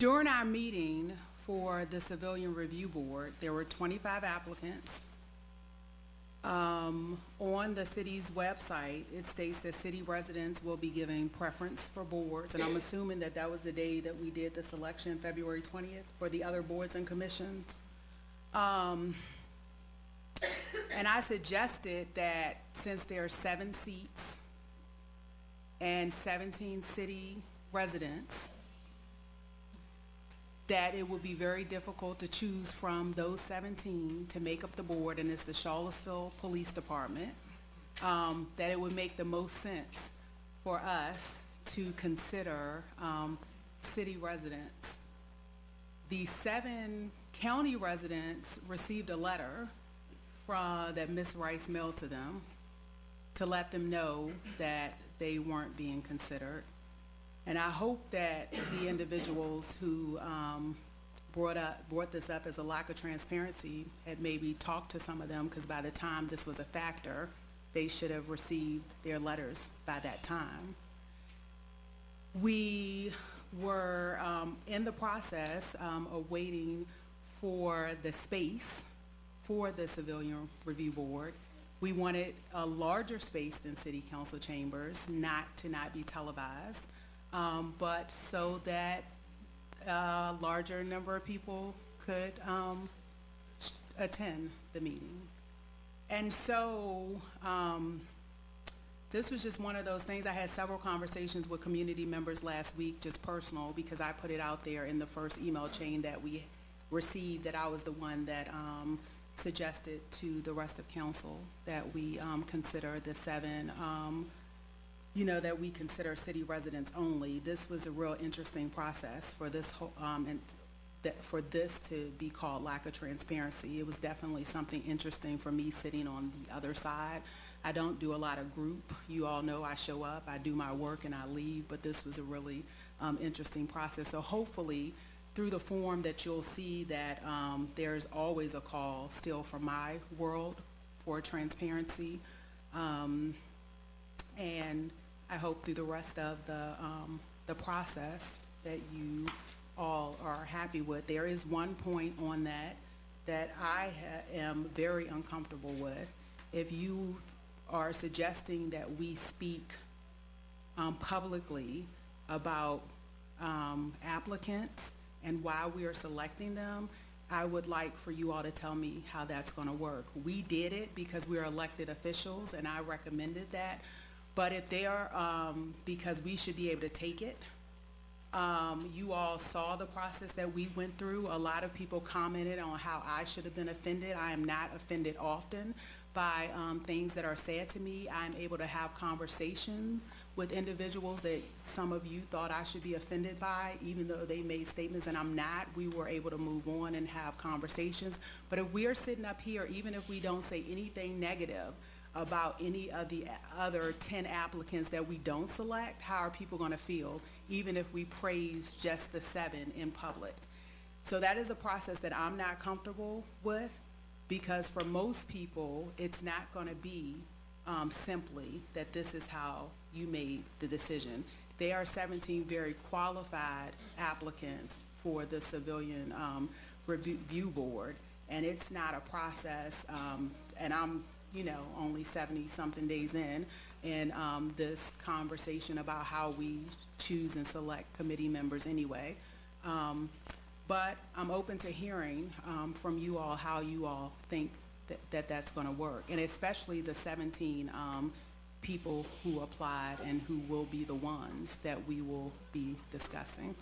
During our meeting for the Civilian Review Board, there were 25 applicants. On the city's website, it states that city residents will be giving preference for boards, and I'm assuming that that was the day that we did the selection, February 20th, for the other boards and commissions. And I suggested that since there are 7 seats and 17 city residents, that it would be very difficult to choose from those 17 to make up the board, and it's the Charlottesville Police Department, that it would make the most sense for us to consider city residents. The 7 county residents received a letter that Ms. Rice mailed to them to let them know that they weren't being considered. And I hope that the individuals who brought this up as a lack of transparency had maybe talked to some of them, because by the time this was a factor, they should have received their letters by that time. We were in the process of waiting for the space for the Civilian Review Board. We wanted a larger space than city council chambers, not be televised. But so that a larger number of people could attend the meeting. And so this was just one of those things. I had several conversations with community members last week, just personal, because I put it out there in the first email chain that we received, that I was the one that suggested to the rest of council that we consider the 7 that we consider city residents only. This was a real interesting process for this whole, for this to be called lack of transparency. It was definitely something interesting for me sitting on the other side. I don't do a lot of group. You all know I show up, I do my work, and I leave, but this was a really interesting process. So hopefully, through the form that you'll see that there's always a call still from my world for transparency. And I hope through the rest of the process that you all are happy with. There is one point on that I am very uncomfortable with. If you are suggesting that we speak publicly about applicants and why we are selecting them, I would like for you all to tell me how that's going to work. We did it because we're elected officials, and I recommended that. But if they are, because we should be able to take it, you all saw the process that we went through. A lot of people commented on how I should have been offended. I am not offended often by things that are said to me. I'm able to have conversations with individuals that some of you thought I should be offended by, even though they made statements and I'm not. We were able to move on and have conversations. But if we're sitting up here, even if we don't say anything negative about any of the other 10 applicants that we don't select, how are people going to feel, even if we praise just the 7 in public? So that is a process that I'm not comfortable with, because for most people, it's not going to be simply that this is how you made the decision. There are 17 very qualified applicants for the Civilian Review Board, and it's not a process, and I'm only 70-something days in this conversation about how we choose and select committee members anyway. But I'm open to hearing from you all how you all think that's going to work, and especially the 17 people who applied and who will be the ones that we will be discussing.